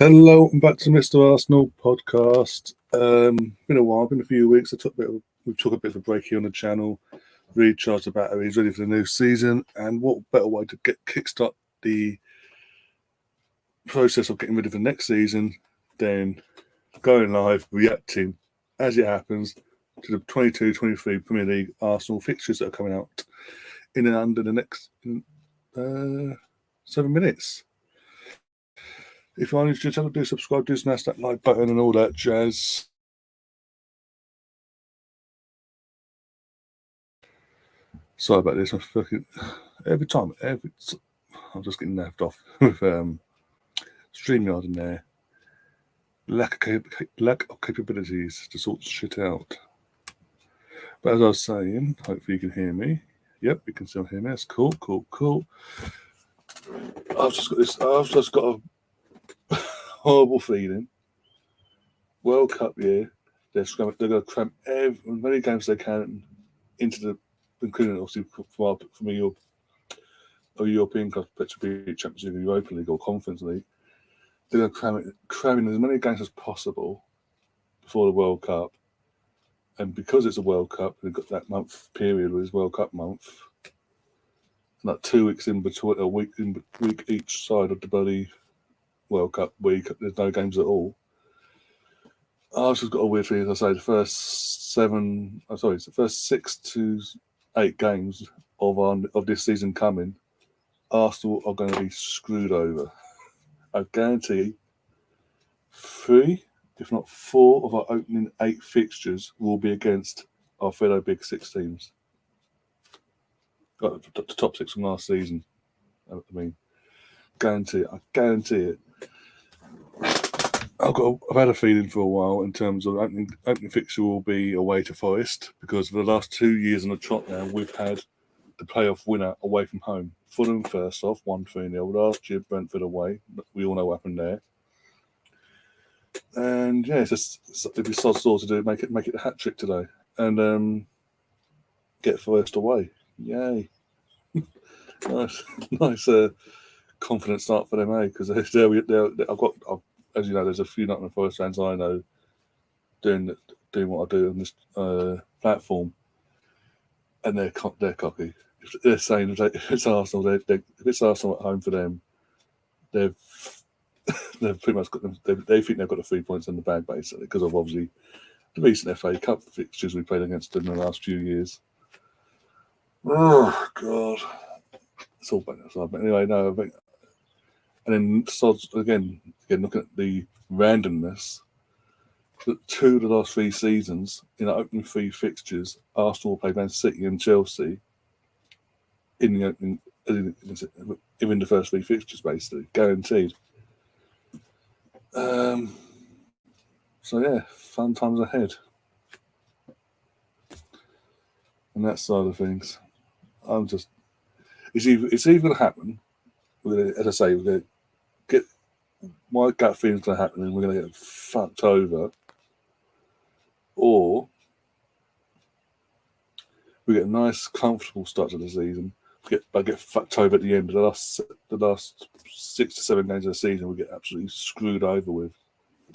Hello, and back to Mr. Arsenal podcast. Been a while, been a few weeks. We took a bit of a break here on the channel, recharged the batteries, ready for the new season. And what better way to kickstart the process of getting ready for the next season than going live, reacting as it happens to the 22-23 Premier League Arsenal fixtures that are coming out in and under the next 7 minutes. If you're new to the channel, do subscribe, do smash that like button and all that jazz. Sorry about this. I'm fucking I'm just getting naffed off with StreamYard in there. Lack of capabilities to sort shit out. But as I was saying, hopefully you can hear me. Yep, you can still hear me. That's cool. I've just got a horrible feeling. World Cup year, they're going to cramp as many games as they can into the, including obviously from a European club, to be Champions League, Europa League, or Conference League. They're going to cram in as many games as possible before the World Cup. And because it's a World Cup, they've got that month period with World Cup month, and like 2 weeks in between, a week each side of the bloody World Cup week. There's no games at all. I've just got a weird feeling. As I say, the first 6 to 8 games of this season coming, Arsenal are going to be screwed over. I guarantee 3, if not 4, of our opening 8 fixtures will be against our fellow Big 6 teams. Got the top 6 from last season. I mean, I guarantee it. I've had a feeling for a while in terms of opening fixture will be away to Forest, because for the last 2 years on the trot now, we've had the playoff winner away from home. Fulham first off, 1-3-0. Last year, Brentford away. We all know what happened there. And yeah, it'd be sod sore to do. Make it a hat trick today, and get Forest away. Yay! nice, confident start for them, because I've got. As you know, there's a few Nottingham Forest fans I know doing what I do on this platform, and they're cocky. They're saying if it's Arsenal, if it's Arsenal at home for them, they've pretty much got them. They think they've got the 3 points in the bag, basically, because of obviously the recent FA Cup fixtures we played against them in the last few years. Oh God, it's all bad. But anyway, no, I think. And then again, looking at the randomness, that 2 of the last 3 seasons, in the opening 3 fixtures, Arsenal played Man City and Chelsea in the opening, even the first 3 fixtures, basically, guaranteed. So yeah, fun times ahead. And that side of things, it's either going to happen. As I say, we're going to get, my gut feeling's going to happen, and we're going to get fucked over, or we get a nice, comfortable start to the season. But get fucked over at the end. The last 6 to 7 games of the season, we get absolutely screwed over with.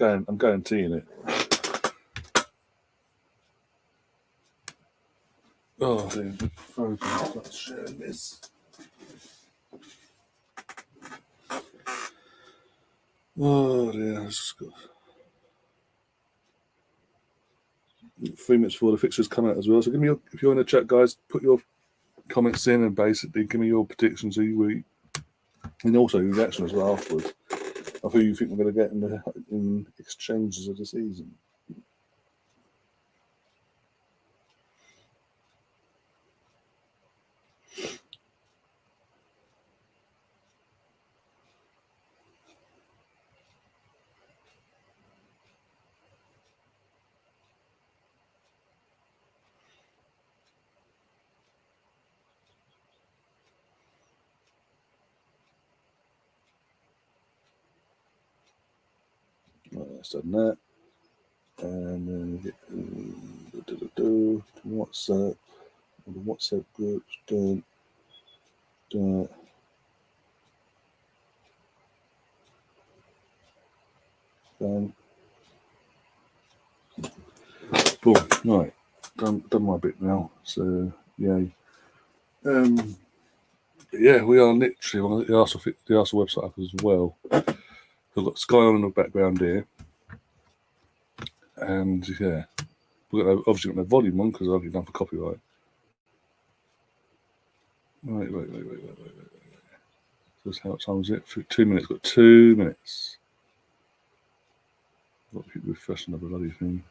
I'm guaranteeing it. Oh, dear. Start sharing this. Oh, dear. I've just got 3 minutes before the fixtures come out as well. So if you're in the chat, guys, put your comments in and basically give me your predictions and also your reaction as well afterwards of who you think we're going to get in exchanges of the season. Right, that's done that. And then we get WhatsApp. The WhatsApp groups done. Boom, right. Done my bit now. So, yay. Yeah, we are literally on the Arsenal website up as well. We've got Sky on in the background here. And yeah, we've obviously got no volume on because I've already done for copyright. Wait. So how much time is it? For 2 minutes. Got 2 minutes. I've got to keep refreshing the bloody thing.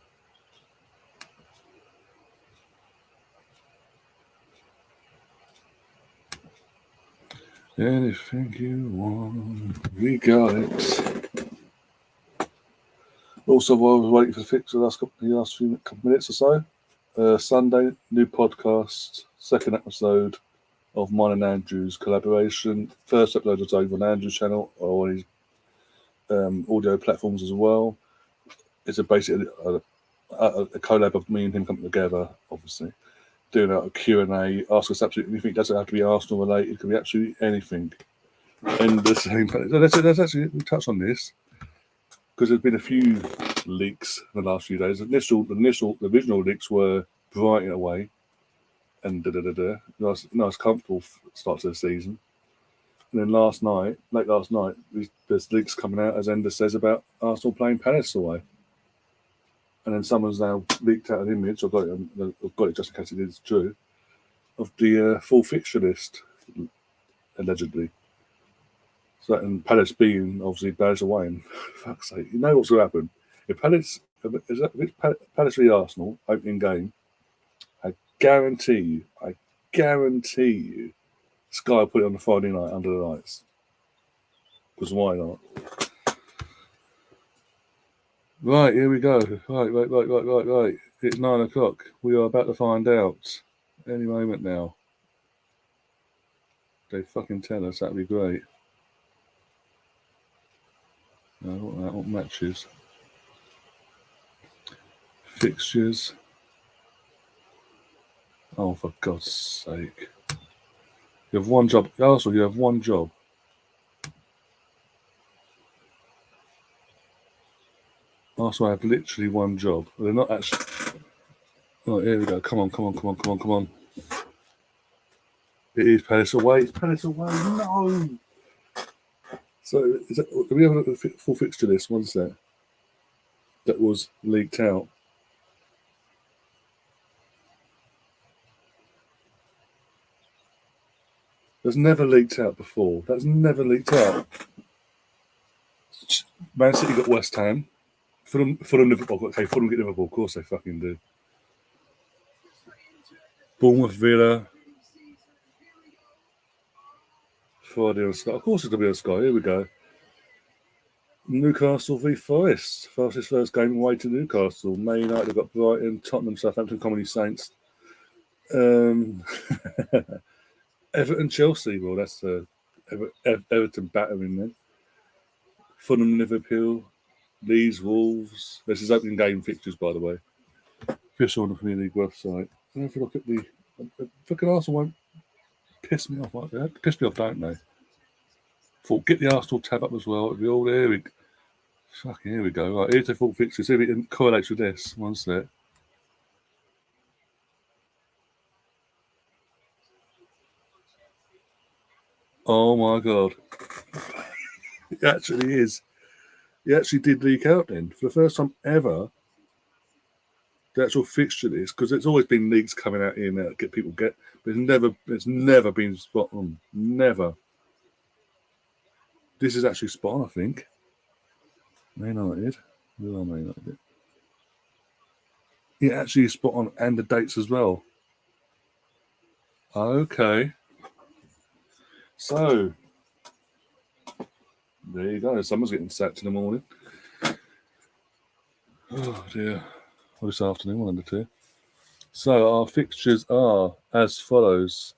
Anything you want, we got it. Also, while I was waiting for the fix the last few minutes or so, Sunday, new podcast, second episode of mine and Andrew's collaboration. First episode was over on Andrew's channel or on his audio platforms as well. It's basically a collab of me and him coming together, obviously, doing a Q&A, ask us absolutely anything. It doesn't have to be Arsenal related, it can be absolutely anything. And the same, let's actually touch on this because there's been a few leaks in the last few days. The original leaks were Brighton away and nice comfortable start to the season. And then late last night, there's leaks coming out, as Ender says, about Arsenal playing Palace away. And then someone's now leaked out an image, I've got it just in case it is true, of the full fixture list, allegedly. So, and Palace being obviously Palace away, and fuck's sake, you know what's going to happen. If Palace v Arsenal opening game, I guarantee you, Sky will put it on the Friday night under the lights. Because why not? Right, here we go. Right. It's 9 o'clock. We are about to find out any moment now. They fucking tell us, that'd be great. No, what matches? Fixtures. Oh, for God's sake. You have one job. Also, you have one job. Also, I have literally one job. They're not actually. Oh, here we go. Come on. It is Palace away. It's Palace away. No. So, do we have a full fixture list? One set that was leaked out. That's never leaked out before. That's never leaked out. Man City got West Ham. Fulham Liverpool. Okay, Fulham get Liverpool. Of course they fucking do. Bournemouth Villa. Friday on Sky. Of course it's going to be on Sky. Here we go. Newcastle v Forest. Fastest first game away to Newcastle. Man United have got Brighton, Tottenham, Southampton, Comedy Saints. Everton, Chelsea. Well, that's Everton battering then. Fulham, Liverpool, Leeds, Wolves. This is opening game fixtures, by the way. Official on the Premier League website. And if you look at the fucking Arsenal won't piss me off like that. Piss me off, don't they? Thought get the Arsenal tab up as well. It'll be all there. Fucking here we go. Right, here's the full fixtures. See if it correlates with this. One sec. Oh my God. It actually is. It actually did leak out then. For the first time ever, the actual fixture list, because it's always been leaks coming out here now to but it's never been spot on. Never. This is actually spot on, I think. Man United. Who are Man United? It actually is spot on, and the dates as well. Okay. So, there you go. Someone's getting sacked in the morning. Oh, dear. Or this afternoon, one of the two. So, our fixtures are as follows.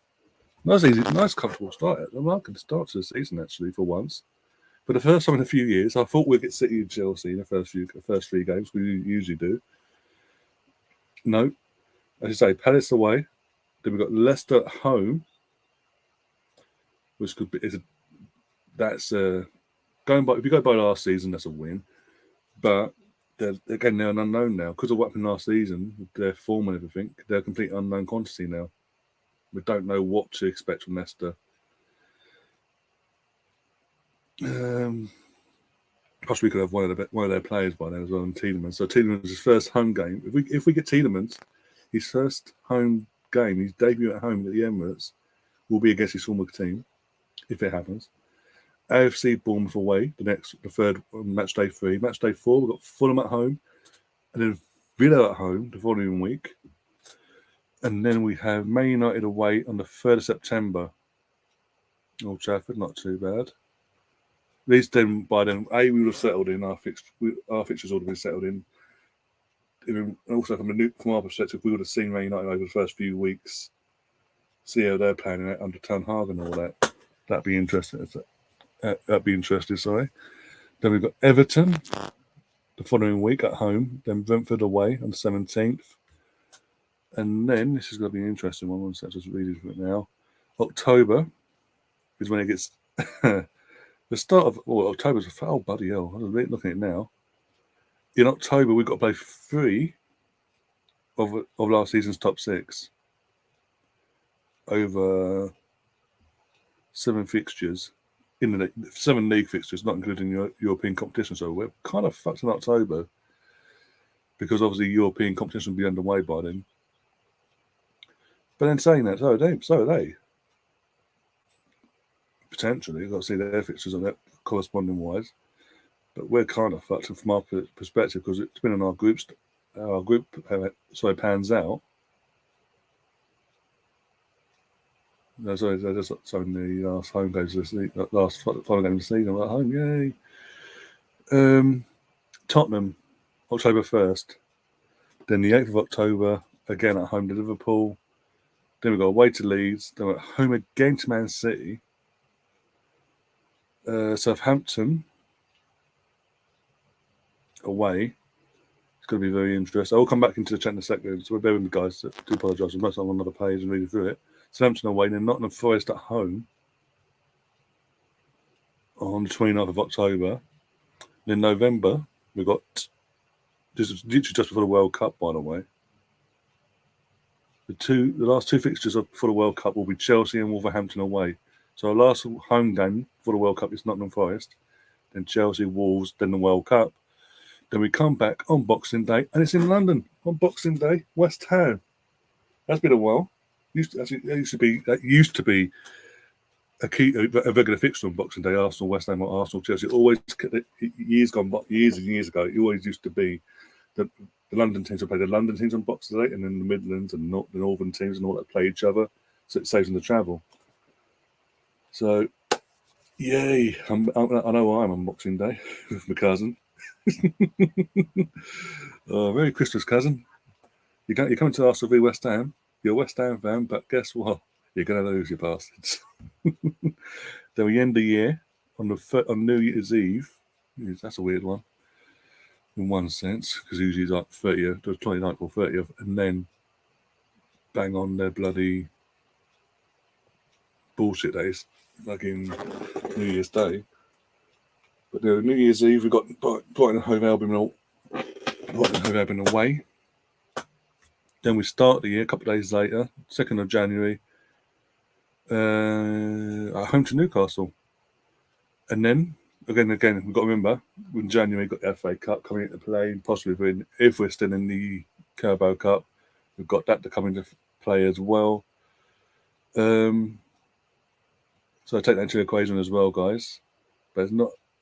Nice, easy, nice, comfortable start. A remarkable start to the season, actually, for once. For the first time in a few years, I thought we'd get City and Chelsea in the first 3 games. We usually do. No. As you say, Palace away. Then we've got Leicester at home, which could be going by. If you go by last season, that's a win. But they're an unknown now because of what happened last season. Their form and everything, they're a complete unknown quantity now. We don't know what to expect from Leicester. Possibly could have one of their players by then as well, and Tielemans. So Tielemans' first home game. If we get Tielemans, his first home game, his debut at home at the Emirates, will be against his former team, if it happens. AFC Bournemouth away, the third match day 3. Match day 4, we've got Fulham at home, and then Villa at home the following week. And then we have Man United away on the 3rd of September. Old Trafford, not too bad. At least then, by then, we would have settled in, our fixtures would have been settled in. And also from our perspective, we would have seen Man United over the first few weeks, see how they're playing it under Ten Hag and all that. That'd be interesting. Sorry. Then we've got Everton the following week at home. Then Brentford away on the 17th. And then this is going to be an interesting one. So I'll just read it now. October is when it gets the start of October's bloody hell. I'm looking at it now. In October, we've got to play 3 of last season's top 6 over 7 fixtures in the 7 league fixtures, not including European competition. So we're kind of fucked in October because obviously European competition will be underway by then. But then saying that, so are they. Potentially, you've got to see their fixtures on that corresponding wise. But we're kind of fucked from our perspective because it's been on our group pans out. No, sorry, that's the last home games of the last final game of the season. We're at home, yay! Tottenham, October 1st. Then the 8th of October, again at home to Liverpool. Then we've got away to Leeds. Then we're at home against Man City. Southampton away. It's going to be very interesting. I'll come back into the chat in a second. So bear with me, guys. I do apologise. I'm not on another page and reading through it. Southampton away, then Nottingham Forest at home on the 29th of October. Then November, we've got, this is literally just before the World Cup, by the way. The last 2 fixtures for the World Cup will be Chelsea and Wolverhampton away. So our last home game for the World Cup is Nottingham Forest, then Chelsea, Wolves, then the World Cup. Then we come back on Boxing Day, and it's in London on Boxing Day, West Ham. That's been a while. That used to be a regular fixture on Boxing Day. Arsenal, West Ham, or Arsenal, Chelsea. Always years and years ago. It always used to be the London teams would play the London teams on Boxing Day, and then the Midlands and the Northern teams and all that play each other. So it saves them the travel. So, yay! I know I'm on Boxing Day with my cousin. Merry Christmas, cousin. You're coming to Arsenal v West Ham. You're a West Ham fan, but guess what? You're going to lose, you bastards. Then we end the year on New Year's Eve. That's a weird one, in one sense, because usually it's like 30th, 29th or 30th, and then bang on their bloody bullshit days, like in New Year's Day. But New Year's Eve, we've got Brighton Hove Albion away. Then we start the year a couple of days later, 2nd of January, at home to Newcastle. And then, again, we've got to remember, in January, we've got the FA Cup coming into play, possibly if we're still in the Carabao Cup, we've got that to come into play as well. So I take that into the equation as well, guys. But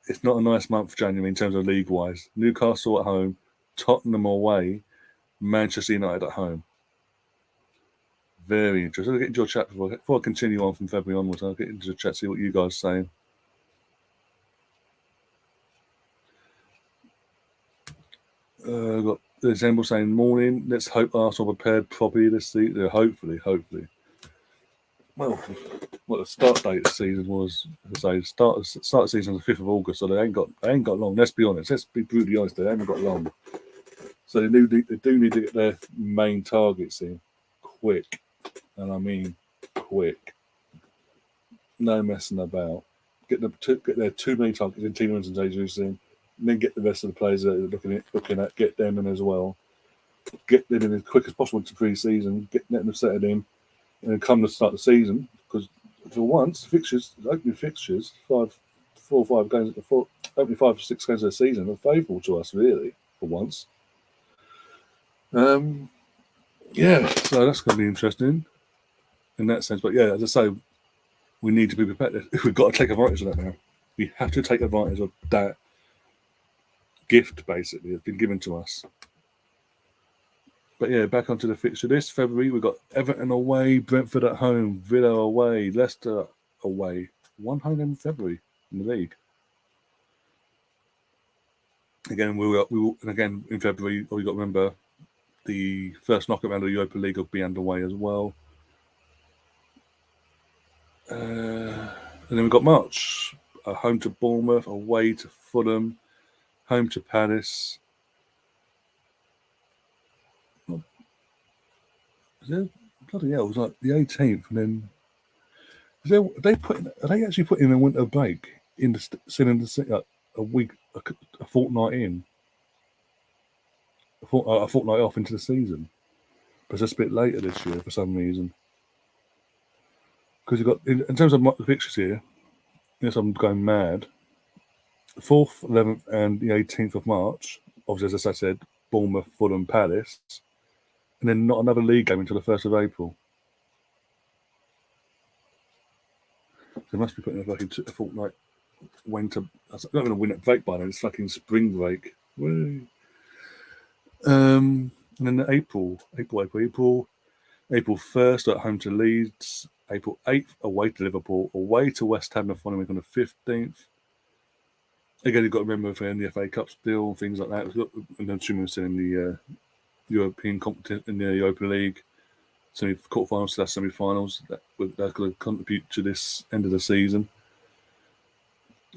it's not a nice month for January in terms of league-wise. Newcastle at home, Tottenham away, Manchester United at home. Very interesting. I'll get into your chat before I continue on from February onwards. I'll get into the chat, see what you guys are saying. Got December saying morning. Let's hope Arsenal prepared properly this season. Hopefully. Well, the start date of the season was, as I say, start of the season was the 5th of August, so they ain't got long. Let's be honest. Let's be brutally honest. They haven't got long. So they do need to get their main targets in quick, and I mean quick. No messing about. Get their 2 main targets in Tielemans and Jesus in and then get the rest of the players that are looking at, get them in as well, get them in as quick as possible to pre-season, get them settled in, and then come to start the season. Because for once, opening fixtures, 4 or 5 games, opening 5 or 6 games of the season are favourable to us, really, for once. Yeah, so that's going to be interesting in that sense. But yeah, as I say, we need to be prepared. We've got to take advantage of that now. We have to take advantage of that gift, basically, that's been given to us. But yeah, back onto the fixture list. February, we've got Everton away, Brentford at home, Villa away, Leicester away. 1 home game in February in the league. Again, and again in February, we've got to remember the first knockout round of the Europa League will be underway as well. And then we've got March, home to Bournemouth, away to Fulham, home to Palace. Bloody hell, it was like the 18th, and then are they actually putting a winter break in the a week, a fortnight in, a fortnight off into the season, but it's just a bit later this year for some reason. Because you've got, in terms of the fixtures here, yes, I'm going mad. The 4th, 11th, and the 18th of March, obviously, as I said, Bournemouth, Fulham, Palace, and then not another league game until the 1st of April. They must be putting a fortnight winter. I'm not going to win at break by then. It's fucking spring break. Woo. And then April 1st at home to Leeds. April 8th away to Liverpool. Away to West Ham the following week on the 15th. Again, you've got to remember if they're in the FA Cup still, things like that. And then assuming we're still in the European competition in the Europa League. Quarterfinals / semi-finals. That's going to contribute to this end of the season.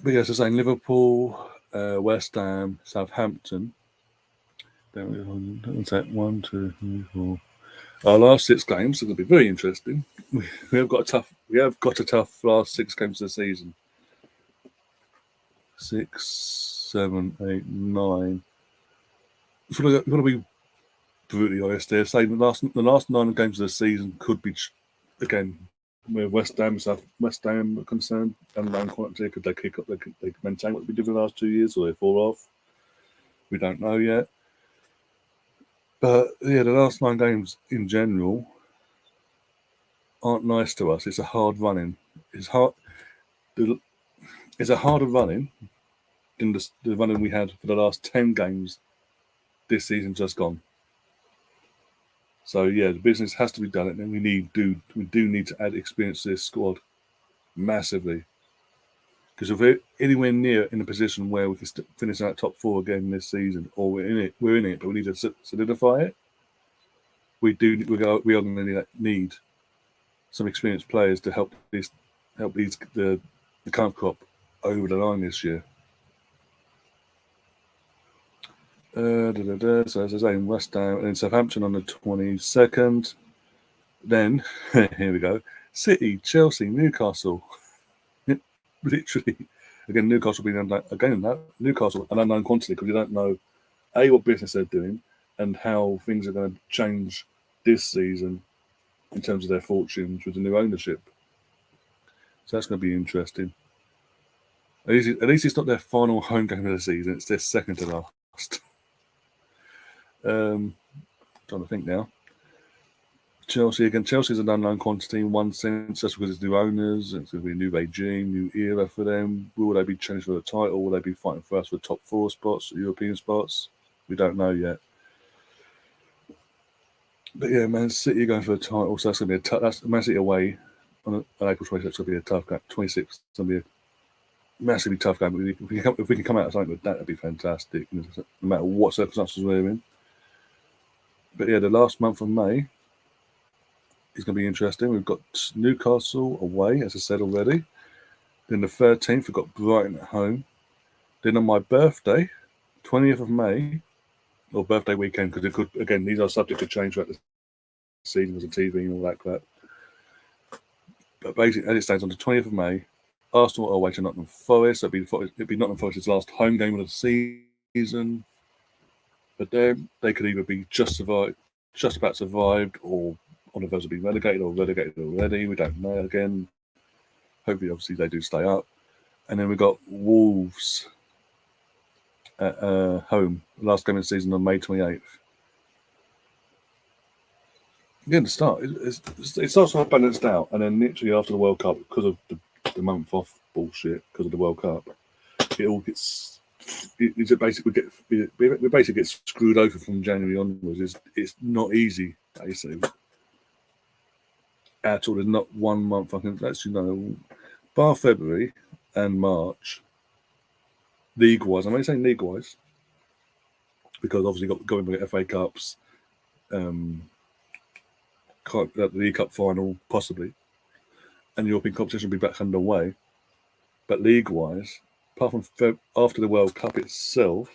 But yeah, so saying Liverpool, West Ham, Southampton. One, 2, 3, 4. Our last 6 games are going to be very interesting. We have got a tough last 6 games of the season. 6, 7, 8, 9. You've got to be brutally honest here. Saying the last 9 games of the season could be, again, where West Ham are concerned, unknown quantity. Could they kick up? They maintain what they've been doing the last 2 years, or they fall off? We don't know yet. But yeah, the last 9 games in general aren't nice to us. It's a hard running. It's a harder running than the running we had for the last 10 games this season just gone. So yeah, the business has to be done, and we do need to add experience to this squad massively. Because if we're anywhere near in a position where we can finish out top 4 again this season, or we're in it, but we need to solidify it. We are going to need some experienced players to help the current crop over the line this year. So as I say, in West Ham and Southampton on the 22nd. Then here we go: City, Chelsea, Newcastle. Literally, again, Newcastle Newcastle an unknown quantity because you don't know what business they're doing and how things are going to change this season in terms of their fortunes with the new ownership. So that's going to be interesting. At least it's not their final home game of the season; it's their second to last. Trying to think now. Chelsea's an unknown quantity in one sense, just because it's new owners, it's going to be a new regime, new era for them. Will they be challenged for the title? Will they be fighting for us for top 4 spots, European spots? We don't know yet. But yeah, Man City are going for the title, so that's going to be that's Man City away on April 26th. It's going to be a tough game. 26th, it's going to be a massively tough game. But if we can come out of something with that, that'd be fantastic, no matter what circumstances we're in. But yeah, the last month of May is going to be interesting. We've got Newcastle away, as I said already. Then the 13th, we've got Brighton at home. Then on my birthday, 20th of May, or birthday weekend, because it could, again, these are subject to change throughout the season, as a TV and all that crap. But basically, as it stands, on the 20th of May, Arsenal are away to Nottingham Forest. It'd be Nottingham Forest's last home game of the season. But they could either be just about survived, or on the verge of being relegated, or relegated already. We don't know. Again, hopefully, obviously, they do stay up. And then we've got Wolves at home, last game of the season on May 28th. Again, the start, it starts to balanced out, and then literally after the World Cup, because of the month off bullshit, because of the World Cup, it all gets. We basically get screwed over from January onwards. It's not easy, basically, at all. There's not 1 month I can actually know, bar February and March. League-wise, I'm only saying league-wise, because obviously got going with FA Cups, the League Cup final possibly, and European competition will be back underway. But league-wise, apart from after the World Cup itself,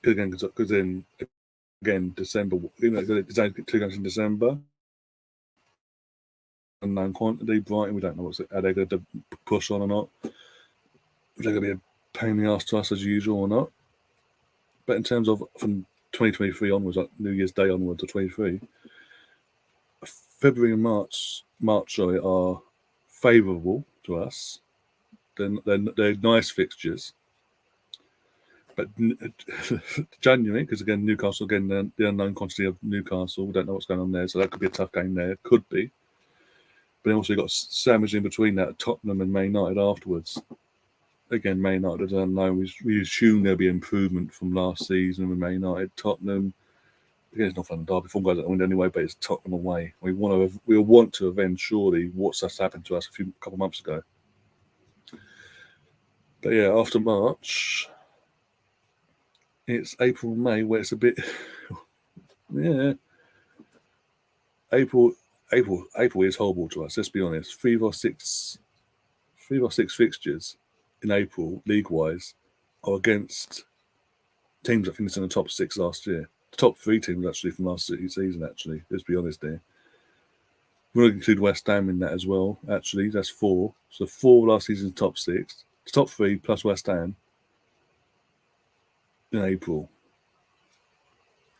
because then again December, there's only 2 games in December. Unknown quantity. Brighton, we don't know are they going to push on or not. If they're going to be a pain in the ass to us as usual or not. But in terms of from 2023 onwards, like New Year's Day onwards to 23, February and March are favourable to us. They're nice fixtures. But January, because again Newcastle, again the unknown quantity of Newcastle, we don't know what's going on there, so that could be a tough game there. Could be. But then also you've got sandwiched in between that Tottenham and Man United afterwards. Again, Man United, I don't know. We assume there'll be improvement from last season with Man United. Tottenham, again, it's not fun. Derby form guys don't win anyway, but it's Tottenham away. We want to avenge surely what's just happened to us a couple of months ago. But yeah, after March, it's April, May, where it's a bit, yeah. April is horrible to us. Let's be honest. 3 or 6 fixtures in April, league-wise, are against teams that finished in the top 6 last year. The top 3 teams actually from last season. Actually, let's be honest here. We're going to include West Ham in that as well. Actually, that's 4. So 4 last season's top 6. The top 3 plus West Ham in April.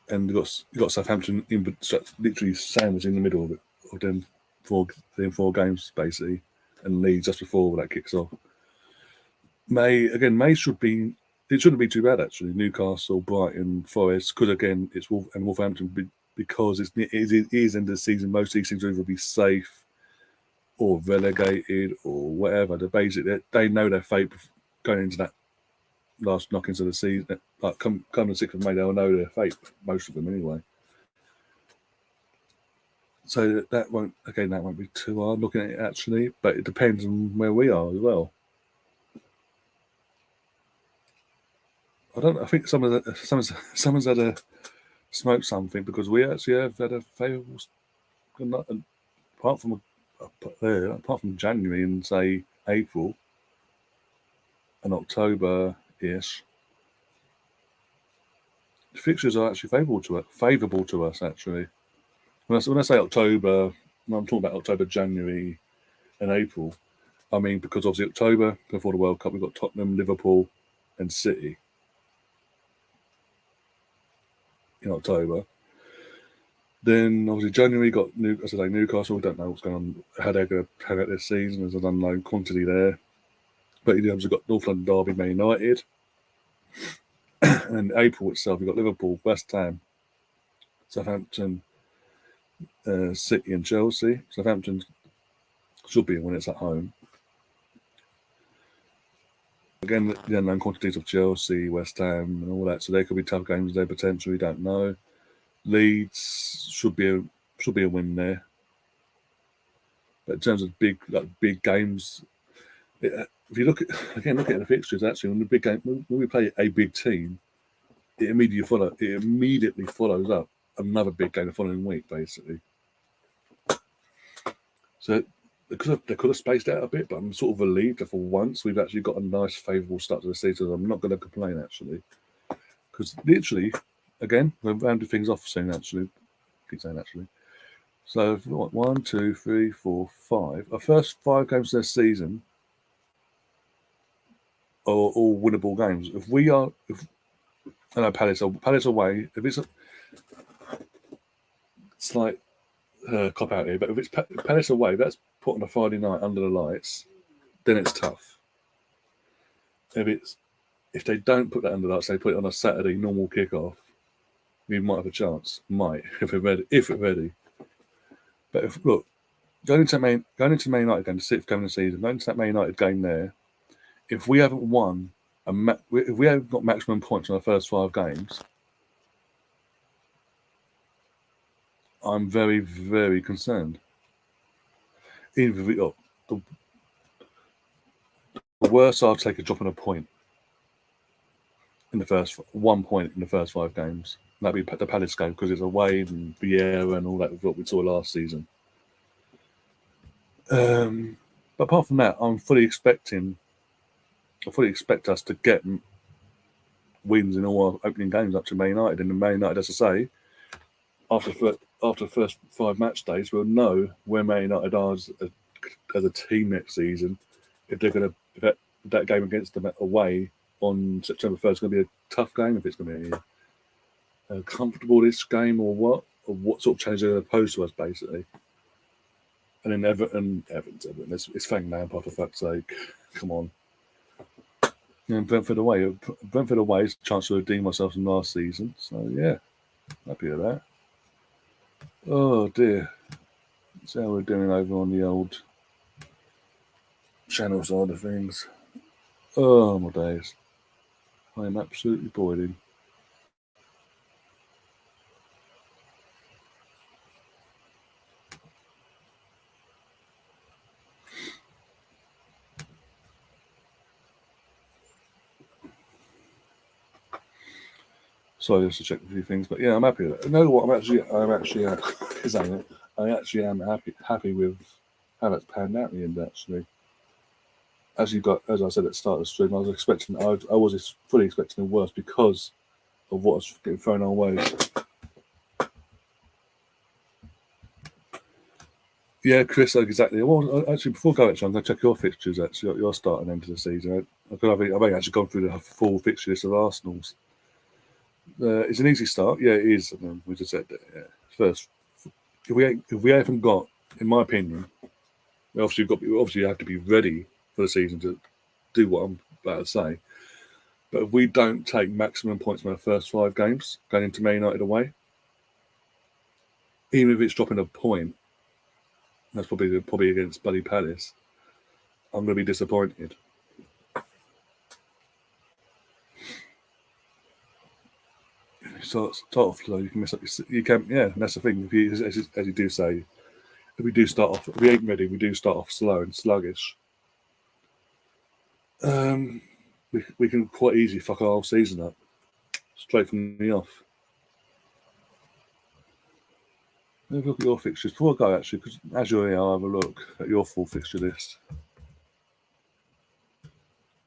And you've got Southampton literally sandwiched in the middle of them 4 games basically, and Leeds just before that kicks off. May shouldn't be too bad actually. Newcastle, Brighton, Forest, because again it's Wolverhampton, because it is end of the season. Most of these teams will either be safe or relegated or whatever. They know their fate going into that last knockings of the season. Like come the 6th of May, they'll know their fate. Most of them anyway. So that won't be too hard looking at it actually, but it depends on where we are as well. I think someone's had a smoke something, because we actually have had a favourable, apart from January and say April and October-ish, the fixtures are actually favourable to us actually. When I say October, I'm talking about October, January, and April. I mean, because obviously October before the World Cup, we've got Tottenham, Liverpool, and City in October. Then obviously January got Newcastle. We don't know what's going on, how they're going to carry out this season. There's an unknown quantity there. But you've obviously got North London Derby, Man United. And April itself, you've got Liverpool, West Ham, Southampton, City, and Chelsea. Southampton should be when it's at home. Again, the unknown quantities of Chelsea, West Ham, and all that. So there could be tough games there potentially. Don't know. Leeds should be a win there. But in terms of big games, if you look at the fixtures, actually, when we play a big team, it immediately follows up another big game the following week, basically. So they could have spaced out a bit, but I'm sort of relieved that for once we've actually got a nice, favourable start to the season. I'm not going to complain actually, because literally, again, we're rounding things off soon. Actually, keep saying actually, So if we want 1, 2, 3, 4, 5. Our first 5 games of this season are all winnable games. If we are, I know Palace away. If it's a slight cop out here, but if it's Palace away, that's put on a Friday night under the lights, then it's tough. If they don't put that under the lights, they put it on a Saturday normal kickoff, we might have a chance. Might if we're ready. But look, going into Man United game, the 6th game of the season, going into that Man United game there, if we haven't won if we haven't got maximum points in our first 5 games, I'm very, very concerned. Even if the worst, I'll take a drop on a point in the first 1 point in the first 5 games. That'd be the Palace game because it's away and Vieira and all that what we saw last season. But apart from that, I fully expect us to get wins in all our opening games up to Man United. And Man United, as I say, after the first 5 match days, we'll know where Man United are as a team next season. If they're going to that game against them away on September 1st is going to be a tough game. If it's going to be a comfortable this game or what sort of challenge they're going to pose to us, basically. And then Everton. It's Frank Lampard, for fuck's sake. Come on. And Brentford away. Brentford away is a chance to redeem myself from last season. So, yeah, happy with that. Oh, dear. That's how we're doing over on the old channel side of things. Oh, my days. I am absolutely boiling. Sorry, just to check a few things, but yeah, I'm happy with it. You know what? I'm actually am happy with how that's panned out in the end. Actually, as I said at the start of the stream, I was fully expecting the worst because of what was getting thrown our way. Yeah, Chris, exactly. Well, actually, before going, I'm going to check your fixtures. Actually, your start and end of the season. I've actually gone through the full fixture list of Arsenal's. It's an easy start. Yeah, it is. I mean, we just said that. Yeah. First, if we haven't got, in my opinion, obviously you have to be ready for the season to do what I'm about to say. But if we don't take maximum points from our first 5 games going into Man United away, even if it's dropping a point, that's probably against Buddy Palace, I'm going to be disappointed. Start off slow, you can mess up. You can, yeah. And that's the thing. As you do say, if we do start off, if we ain't ready, we do start off slow and sluggish. We can quite easily fuck our whole season up straight from the off. Have a look at your fixtures before I go, actually, because as you're here, I'll have a look at your full fixture list.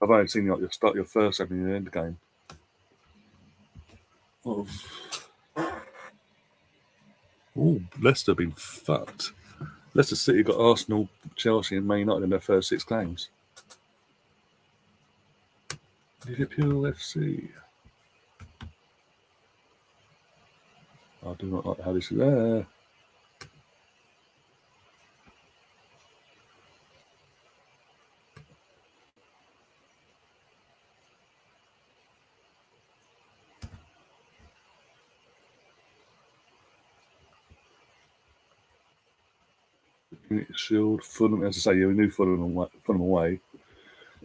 I've only seen your first game and your end game. Oh, Leicester been fucked. Leicester City got Arsenal, Chelsea, and Man United in their first 6 games. Liverpool FC. I do not like how this is there. Shield, Fulham, as I say, we knew Fulham away.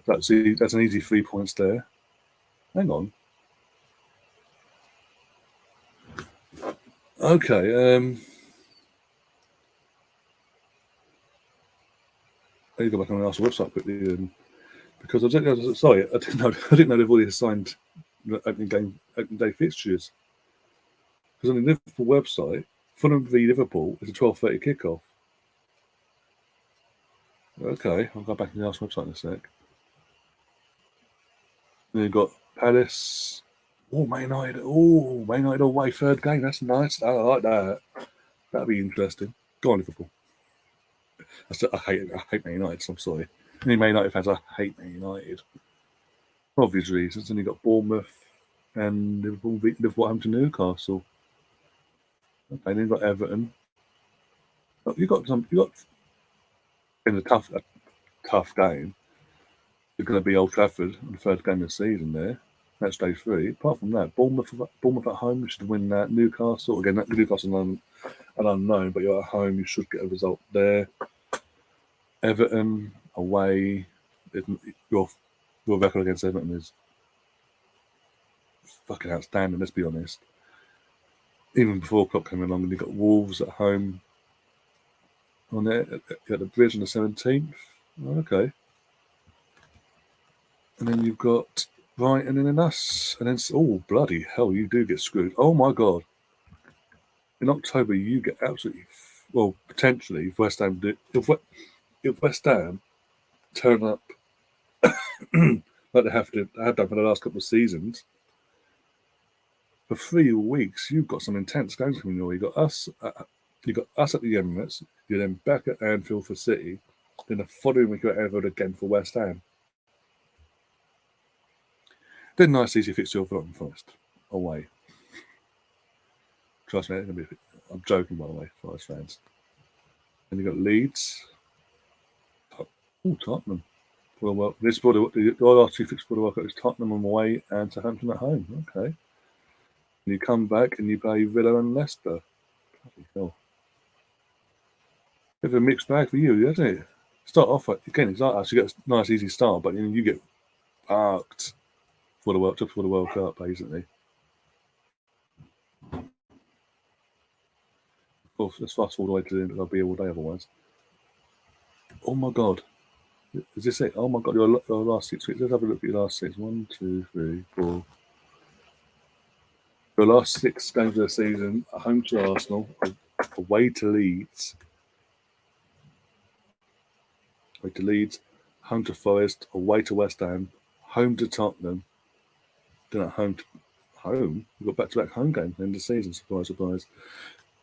That's an easy 3 points there. Hang on. Okay. I need to go back on the Arsenal website quickly because I didn't know they've already assigned opening day fixtures. Because on the Liverpool website, Fulham v Liverpool is a 12:30 kickoff. Okay, I'll go back to the Arsenal website in a sec. Then you've got Palace. Man United away, 3rd game. That's nice. I like that. That'll be interesting. Go on, Liverpool. I hate Man United, so I'm sorry. Any Man United fans, I hate Man United. For obvious reasons. And you've got Bournemouth and Liverpool home to Newcastle. Okay, then you've got Everton. You've got in a tough game. You're going to be Old Trafford on the first game of the season there. That's day 3. Apart from that, Bournemouth at home, you should win that. Newcastle, again, Newcastle an unknown, but you're at home, you should get a result there. Everton away, your record against Everton is fucking outstanding, let's be honest. Even before Klopp came along, and you've got Wolves at home on there, at the Bridge on the 17th. Okay. And then you've got Brighton and then us. And then, oh, bloody hell, you do get screwed. Oh, my God. In October, you get absolutely, well, potentially, if West Ham turn up like they have done for the last couple of seasons, for 3 weeks, you've got some intense games coming your way. You've got us at the Emirates. You're then back at Anfield for City. Then the following week you're at Anfield again for West Ham. Then nice easy fixture for Nottingham Forest away. Trust me, I'm joking, by the way, Forest fans. Then you've got Leeds. Oh, Tottenham. Well, this for the last 2 fixtures for the World Cup is Tottenham away and Southampton at home. Okay. And you come back and you play Villa and Leicester. Bloody hell. Bit of a mixed bag for you, isn't it? Start off again. It's like us. You get a nice easy start, but then you get parked for the World Cup, basically. Of course, let's fast forward all the way to the end. I'll be here all day otherwise. Oh my God. Is this it? Oh my God, your last 6 weeks. Let's have a look at your last 6. 1, 2, 3, 4. Your last 6 games of the season: home to Arsenal, away to Leeds, home to Forest, away to West Ham, home to Tottenham, then at home. We've got back-to-back home games at the end of the season. Surprise, surprise.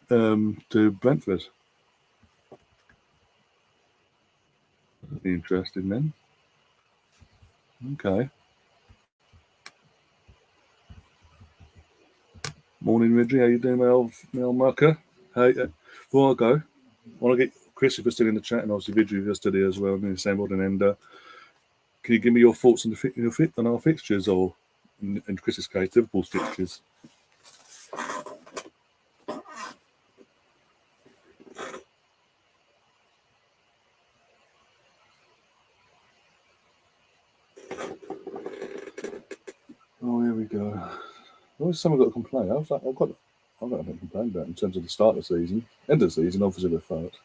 To Brentford. That'd be interesting then. Okay. Morning, Ridley. How you doing, Mel Mucker? Hey, before I go, I want to get Chris, if you're still in the chat, and obviously Ridley, if you're still here as well, and assembled and Ender. Can you give me your thoughts on on our fixtures, or in Chris's case, Liverpool's fixtures? Oh, here we go. Always someone got to complain. I've got nothing to complain about in terms of the start of the season. End of the season, obviously, we're fucked.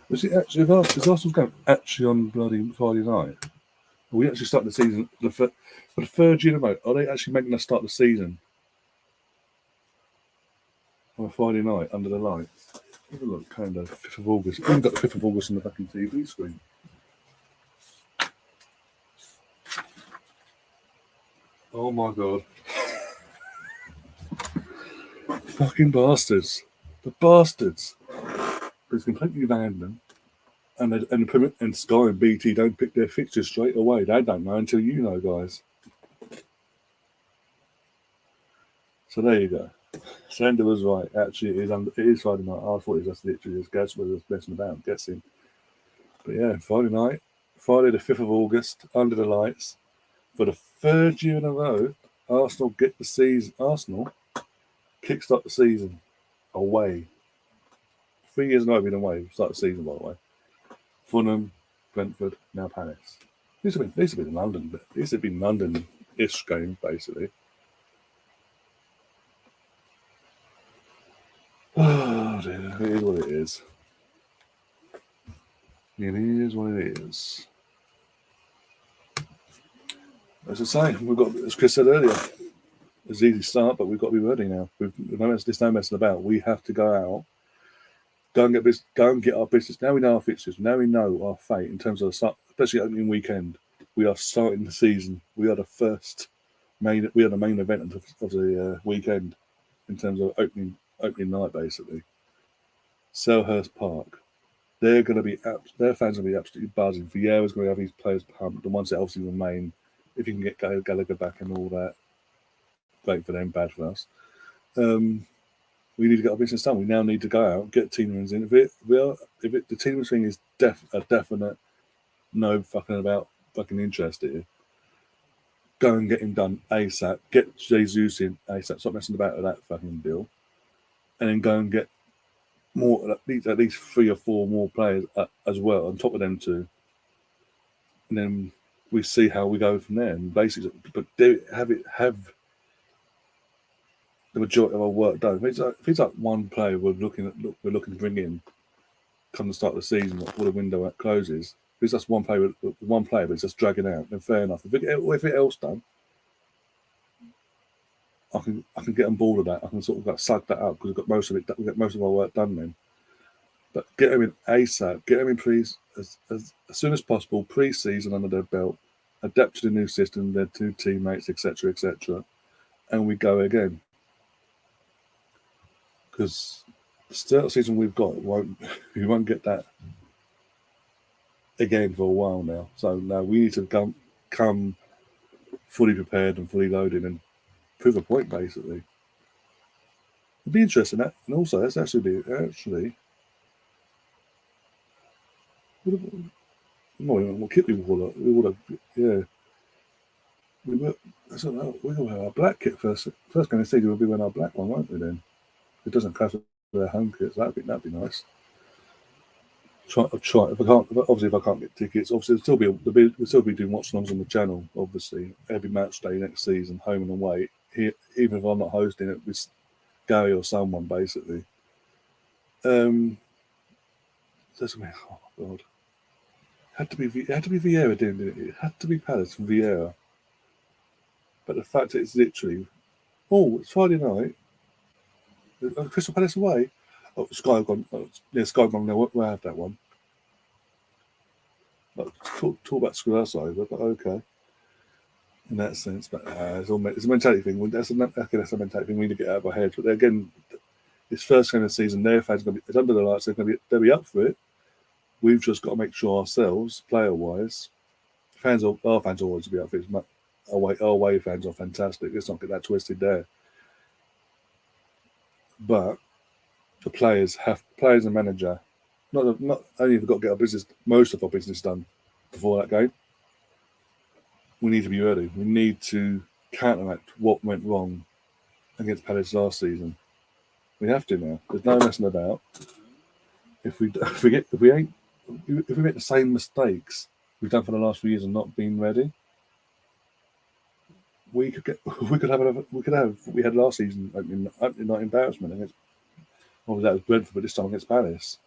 Is it actually, is Arsenal's game actually on bloody Friday night? Are we actually starting the season for the 3rd year in a row? Are they actually making us start the season on a Friday night under the lights? Have a look, calendar, 5th of August. We've got the 5th of August on the fucking TV screen. Oh my God. Fucking bastards. The bastards. It's completely random. And Sky and BT don't pick their fixtures straight away. They don't know until you know, guys. So there you go. Sander was right. Actually, it is Friday night. I thought it was just literally just guess whether it's messing about. I'm guessing. But yeah, Friday night. Friday the 5th of August, under the lights. For the 3rd year in a row, Arsenal get the season. Arsenal kickstart the season away. 3 years in a row been away. Start the season, by the way. Fulham, Brentford, now Palace. These have been London. These have been London-ish games, basically. Oh dear, it is what it is. It is what it is. As I say, we've got, as Chris said earlier, it's an easy start, but we've got to be ready now. There's no messing about. We have to go out Go and get our business. Now we know our fixtures. Now we know our fate in terms of especially opening weekend. We are starting the season. We are the first main. We are the main event of the weekend in terms of opening night, basically. Selhurst Park. They're going to be their fans are going to be absolutely buzzing. Vieira's going to have his players pumped. The ones that obviously remain, if you can get Gallagher back and all that, great for them, bad for us. We need to get our business done. We now need to go out, get Tielemans in. The Tielemans thing is a definite no fucking interest here. Go and get him done ASAP. Get Jesus in ASAP. Stop messing about with that fucking deal. And then go and get more, at least 3 or 4 more players as well on top of them two. And then we see how we go from there. And basically, but have the majority of our work done. If it's like one player we're looking to bring in, come the start of the season before the window closes. If it's just one player, but it's just dragging out, then fair enough. If it else done, I can get on board with that. I can sort of suck that up because we've got most of our work done then. But get them in ASAP. Get them in as soon as possible, pre-season under their belt, adapt to the new system, their 2 teammates, etc., and we go again. Because the start season we've got, we won't get that again for a while now. So now we need to come fully prepared and fully loaded and prove a point, basically. It'd be interesting, that, and also that's actually we'll keep people we would have, yeah. We'll have our black kit first game of the season. We'll be wearing our black one, won't we? Then it doesn't clash with their home kits. That'd be nice. Try if I can't get tickets. Obviously, we'll still be doing watch-alongs on the channel. Obviously, every match day next season, home and away. Here, even if I'm not hosting it, with Gary or someone, basically. Oh God. It had to be Vieira, didn't it? It had to be Palace from Vieira. But the fact that it's literally, it's Friday night. Crystal Palace away. Oh, Sky have gone. Sky have gone. Now we'll have that one. Talk about screw us over, but okay. In that sense, but it's a mentality thing. That's a mentality thing we need to get out of our heads. But again, it's first game of the season. Their fans are going to be, it's under the lights. They'll be up for it. We've just got to make sure ourselves, player-wise, our fans always be up for it. Our away fans are fantastic. Let's not get that twisted there. But the players and manager, not only have we got to get most of our business done before that game. We need to be ready. We need to counteract what went wrong against Palace last season. We have to now. There's no messing about. If we make the same mistakes we've done for the last few years and not been ready, we could have we had last season opening night embarrassment against. That was Brentford, but this time against Palace.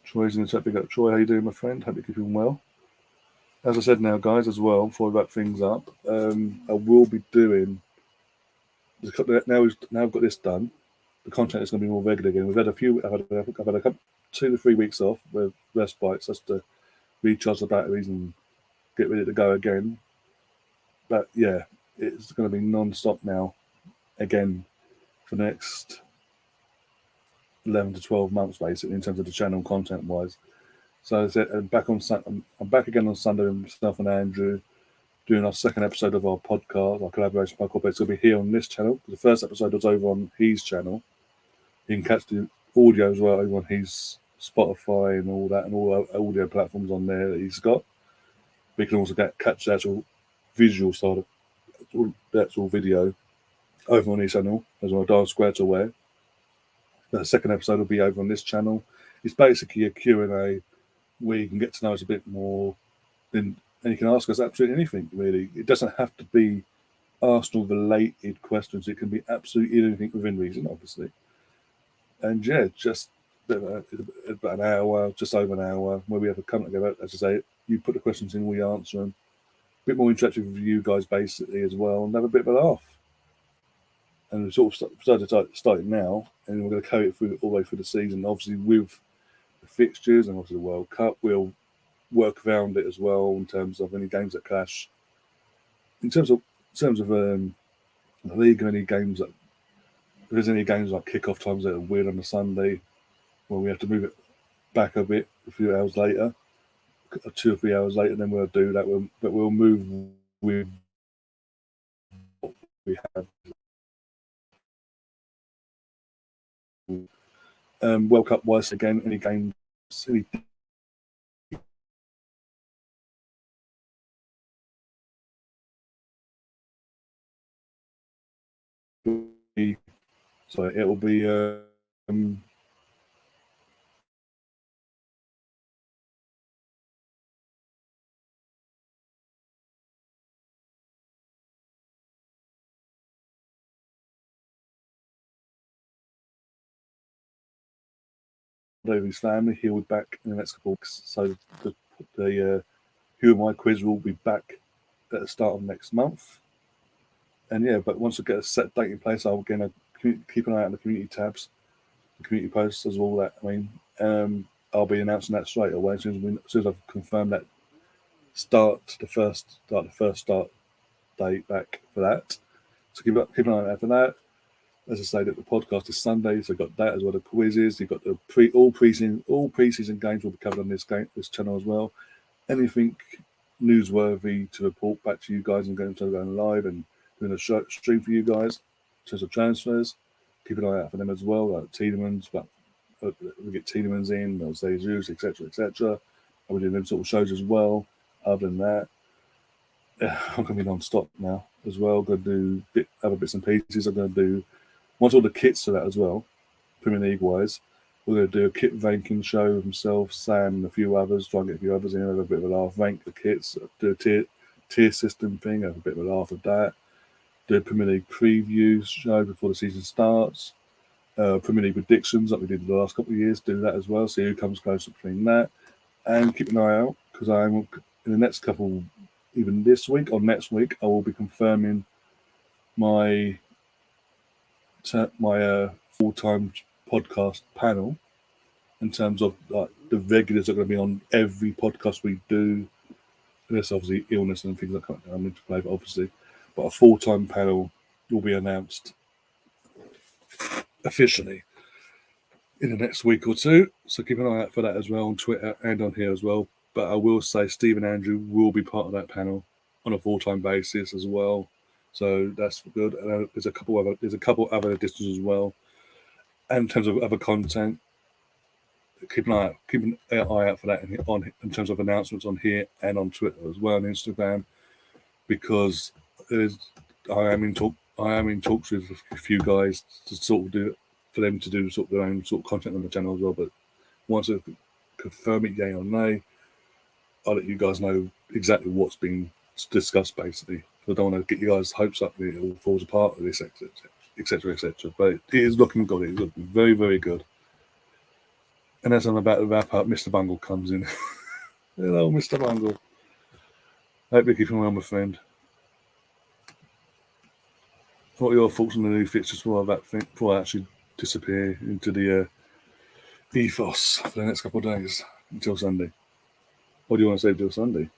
Troy's in the chat. Big up, Troy. How you doing, my friend? Hope you're keeping well. As I said now, guys, as well, before I wrap things up, I will be doing. Now I've got this done. The content is going to be more regular again. We've had a few. I've had a couple, 2 to 3 weeks off with respites just to recharge the batteries and get ready to go again. But yeah, it's going to be non-stop now, again, for the next 11 to 12 months, basically, in terms of the channel content-wise. So as I said, I'm back again on Sunday with myself and Andrew, doing our second episode of our podcast, our collaboration podcast. It's going to be here on this channel. The first episode was over on his channel. You can catch the audio as well over on his Spotify and all that, and all the audio platforms on there that he's got. We can also catch the actual visual side of the actual video over on his channel as well, Dial Square to Where. The second episode will be over on this channel. It's basically a Q&A where you can get to know us a bit more, and you can ask us absolutely anything, really. It doesn't have to be Arsenal-related questions. It can be absolutely anything within reason, obviously. And yeah, just about an hour, just over an hour, where we have a come together. As I say, you put the questions in, we answer them. bit more interactive with you guys basically as well, and have a bit of a laugh. And we've sort of started now, and we're going to carry it through all the way through the season. Obviously, with the fixtures and obviously the World Cup, we'll work around it as well in terms of any games that clash. In terms of the league, any games that if there's any games like kick-off times that are weird on a Sunday, where we have to move it back a bit a few hours later, 2 or 3 hours later, then we'll do that. But we'll move with what we have. World Cup wise, again, any games, any so it'll be Davy's family. He'll be back in the next couple of weeks. So the Who Am I quiz will be back at the start of next month. And yeah, but once we get a set date in place, I'll again keep an eye out on the community tabs, the community posts, as all that. I mean, I'll be announcing that straight away as soon as I've confirmed that the first start date back for that. So keep an eye out for that. As I say, that the podcast is Sunday, so you've got that as well. The quizzes, you've got the all preseason games will be covered on this channel as well. Anything newsworthy to report back to you guys and going live and doing a stream for you guys in terms of transfers. Keep an eye out for them as well, like Tielemans, but we get Tielemans in, Jesus, etc. I'll be doing them sort of shows as well. Other than that, I'm going to be non-stop now as well. I'm going to do other bits and pieces. I'm going to do, once all the kits are out as well, Premier League wise, we're going to do a kit ranking show with himself, Sam, and a few others, try and get a few others in, have a bit of a laugh, rank the kits, do a tier system thing, have a bit of a laugh at that, do a Premier League preview show before the season starts, Premier League predictions like we did the last couple of years, do that as well, see who comes close between that, and keep an eye out, because I'm in the next couple, even this week or next week, I will be confirming my full-time podcast panel in terms of like the regulars are going to be on every podcast we do. There's obviously illness and things that come into play, but obviously, but a full-time panel will be announced officially in the next week or two. So keep an eye out for that as well on Twitter and on here as well. But I will say Steve and Andrew will be part of that panel on a full-time basis as well. So that's good. And there's a couple other additions as well. And in terms of other content, keep an eye out for that in terms of announcements on here and on Twitter as well and Instagram, because I am in talks with a few guys to sort of do for them to do sort of their own sort of content on the channel as well. But once I confirm it, yay or nay, I'll let you guys know exactly what's being discussed basically. I don't want to get you guys' hopes up that it all falls apart with this, etc. But it is looking good. It's looking very, very good. And as I'm about to wrap up, Mr. Bungle comes in. Hello, Mr. Bungle. Hope you're keeping well, my friend. What are your thoughts on the new fixtures before I actually disappear into the ethos for the next couple of days until Sunday? What do you want to say until Sunday?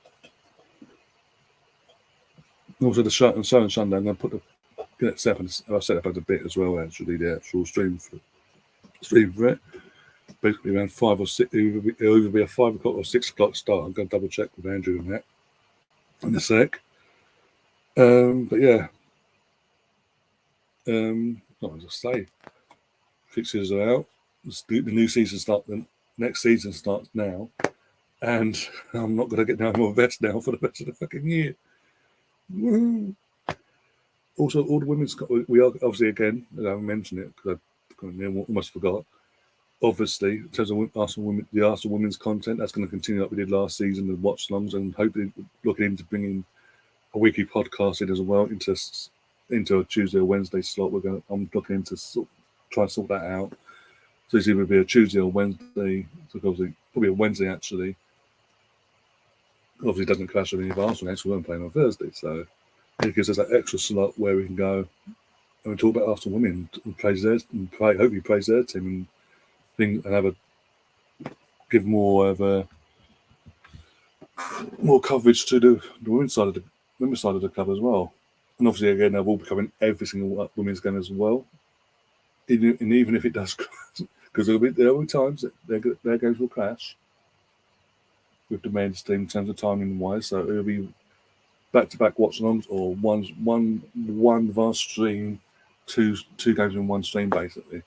Also, the show on Sunday, I'm going to get it set up as a bit as well, actually, the actual stream for it. Basically around 5 or 6, it'll either be a 5 o'clock or 6 o'clock start. I'm going to double check with Andrew on that in a sec. But yeah, what was I say? Fixtures are out. The new season the next season starts now, and I'm not going to get no more vest now for the rest of the fucking year. Woo! Also, all the women's, we are obviously again, as I mentioned it because I almost forgot. Obviously, in terms of the Arsenal women's content, that's going to continue like we did last season, the watch-alongs, and hopefully looking into bringing a weekly podcast in as well into a Tuesday or Wednesday slot. I'm looking into try and sort that out. So it's either be a Tuesday or Wednesday. So obviously, probably a Wednesday actually. Obviously, it doesn't clash with any of Arsenal games. We weren't playing on Thursday, so it gives us that extra slot where we can go and we talk about Arsenal women and hopefully praise their team and have a give more of a more coverage to the women's side of the club as well. And obviously, again, they'll all be covering every single women's game as well. And even if it does, because there will be times that their games will clash with the men's team in terms of timing wise. So it'll be back-to-back watch-alongs or one vast stream, two games in one stream basically.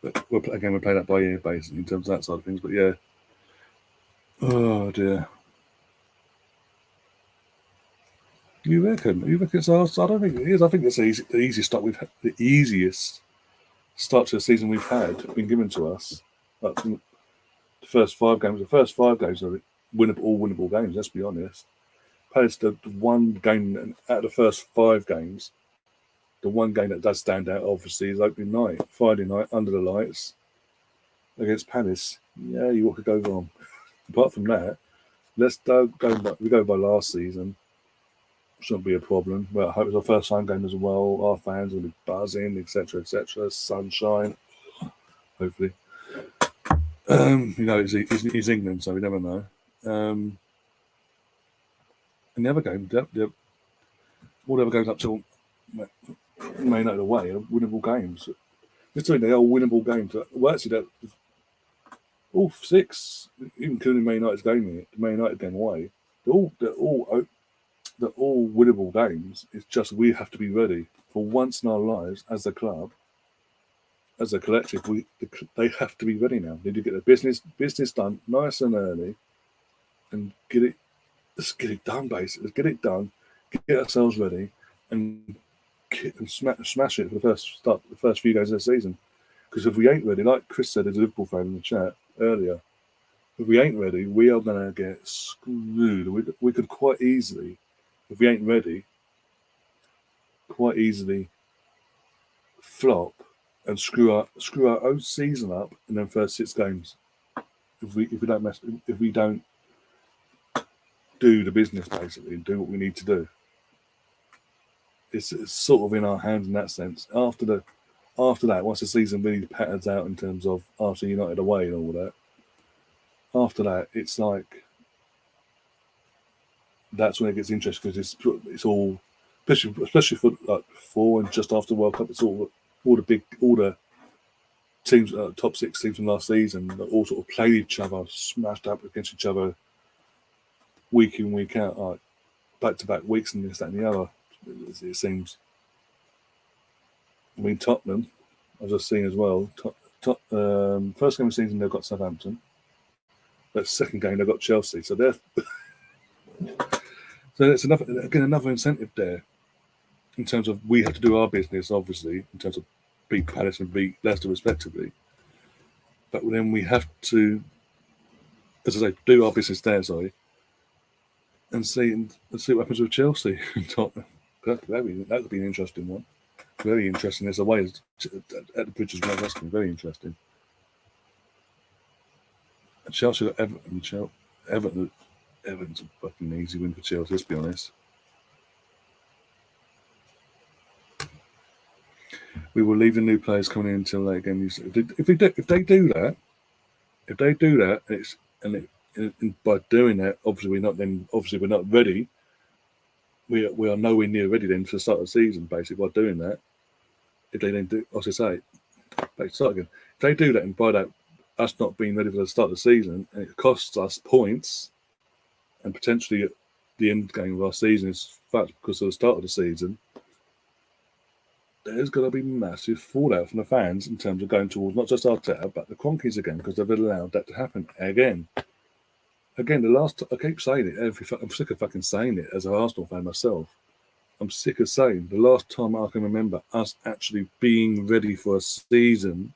But we'll play that by ear basically in terms of that side of things. But yeah, oh dear. You reckon it's ours? I don't think it is. I think it's the easiest start we've had, the easiest start to the season we've had been given to us. Like from the first five games are winnable games. Let's be honest. Palace, the one game out of the first 5 games, the one game that does stand out obviously is opening night, Friday night under the lights against Palace. Yeah, what could go wrong? Apart from that, we go by last season. Shouldn't be a problem. Well, I hope it's our first home game as well. Our fans will be buzzing, etc., etc. Sunshine, hopefully. It's England, so we never know. And the other game, all the other games up till May United away are winnable games. It's they are winnable games. Well, actually, all 6, even including May United's game, the May United game away, they're all winnable games. It's just we have to be ready for once in our lives as a club, as a collective. They have to be ready now. They need to get their business done nice and early, and let's get it done. Basically, let's get it done, get ourselves ready, and smash it for the first few games of the season. Because if we ain't ready, like Chris said as a Liverpool fan in the chat earlier, if we ain't ready, we are going to get screwed. We could quite easily, if we ain't ready, quite easily flop and screw our own season up in the first 6 games. If we don't do the business basically and do what we need to do. It's sort of in our hands in that sense. After that, once the season really patterns out in terms of Arsenal United away and all that, after that, it's like that's when it gets interesting because it's all, especially for like before and just after the World Cup, it's all the teams, top 6 teams from last season that all sort of played each other, smashed up against each other week in, week out, like back-to-back weeks and this, that and the other, it seems. I mean, Tottenham, I've just seen as well, first game of the season they've got Southampton. That second game they've got Chelsea. So it's another incentive there in terms of we have to do our business, obviously, in terms of beat Palace and beat Leicester respectively. But then we have to, as I say, do our business there, and see what happens with Chelsea and Tottenham. That would be an interesting one. Very interesting. There's a way at the Bridges Road. That's going to be very interesting. And Chelsea got Everton. Everton's a fucking easy win for Chelsea. Let's be honest. We will leave the new players coming in until late game. If they do that, and by doing that, obviously we're not ready. We are nowhere near ready then for the start of the season. Basically, by doing that, if they then do, as I say, back to start again. If they do that, and by that, us not being ready for the start of the season, and it costs us points, and potentially the end game of our season is fucked because of the start of the season. There's going to be massive fallout from the fans in terms of going towards not just Arteta, but the Cronkies again, because they've allowed that to happen again. Again, I keep saying it. I'm sick of fucking saying it as an Arsenal fan myself. I'm sick of saying the last time I can remember us actually being ready for a season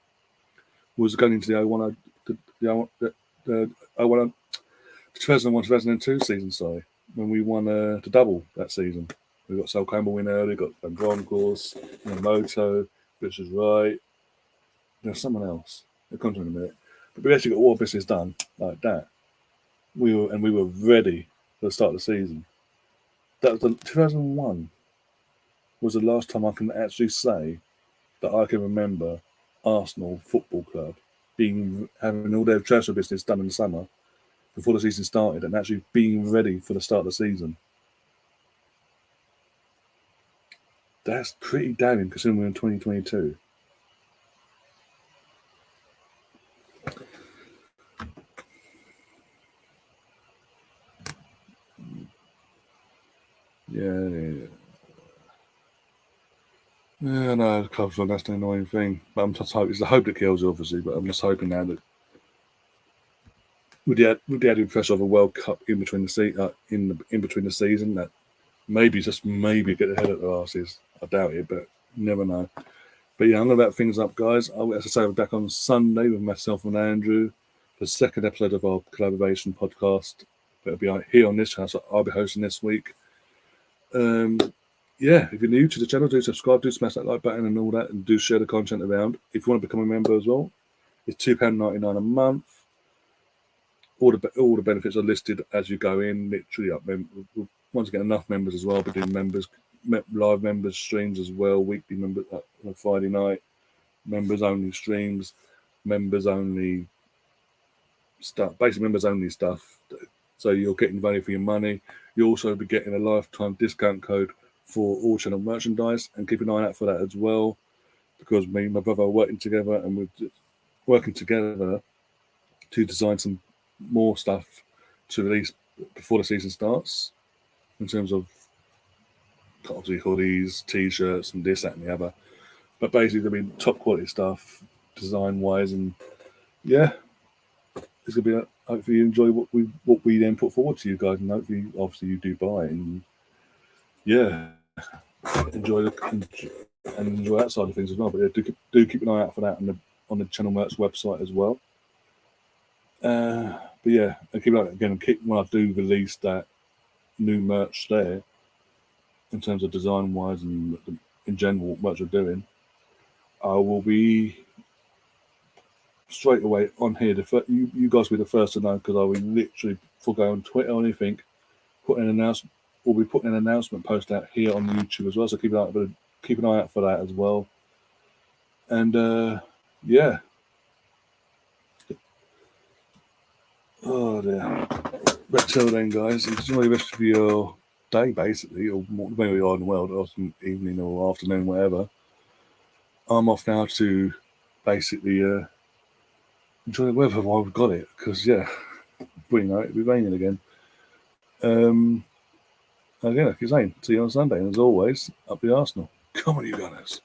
was going into the 2001-2002 season, when we won the double that season. We got Sol Campbell in early, got Van Bronckhorst, Moto, Richard Wright. There's someone else. It'll come to in a minute. But we actually got all our business done like that. we were ready for the start of the season. That was 2001 was the last time I can actually say that I can remember Arsenal Football Club having all their transfer business done in the summer before the season started and actually being ready for the start of the season. That's pretty damning considering we're in 2022. Yeah. Yeah, no, the club's wrong. That's the annoying thing. But I'm just hoping it's the hope that kills, obviously. But I'm just hoping now that with the added pressure of a World Cup in between the season, that maybe get ahead of their asses. I doubt it, but you never know. But yeah, I'm going to wrap things up, guys. As I say, we're back on Sunday with myself and Andrew, the second episode of our collaboration podcast. It'll be here on this channel, so I'll be hosting this week. Yeah, if you're new to the channel, do subscribe, do smash that like button and all that, and do share the content around. If you want to become a member as well, it's £2.99 a month. All the benefits are listed as you go in. Literally, once you get enough members as well, we're doing live members streams as well, weekly members on Friday night, members only streams, members only stuff, basically members only stuff. So you're getting value for your money. You'll also be getting a lifetime discount code for all channel merchandise, and keep an eye out for that as well, because me and my brother are working together, and we're working together to design some more stuff to release before the season starts, in terms of obviously hoodies, t-shirts, and this, that, and the other. But basically, there'll be top quality stuff, design wise, and yeah, it's gonna be. Hopefully, you enjoy what we then put forward to you guys, and hopefully, obviously, you do buy it, and yeah, enjoy that side of things as well. But yeah, do keep an eye out for that on the channel merch website as well. But yeah, and keep when I do release that new merch there, in terms of design wise and in general what merch we're doing, I will be straight away on here. You guys will be the first to know, because I will literally, before going on Twitter or anything, putting an announcement post out here on YouTube as well. So keep an eye out for that as well. And yeah. Oh dear. But till then, guys, enjoy the rest of your day, basically, or wherever you are in the world, or evening or afternoon, whatever. I'm off now to basically enjoy the weather while we've got it, because yeah, it'll be raining again. Again, like you're saying, see you on Sunday, and as always, up the Arsenal. Come on, you Gunners.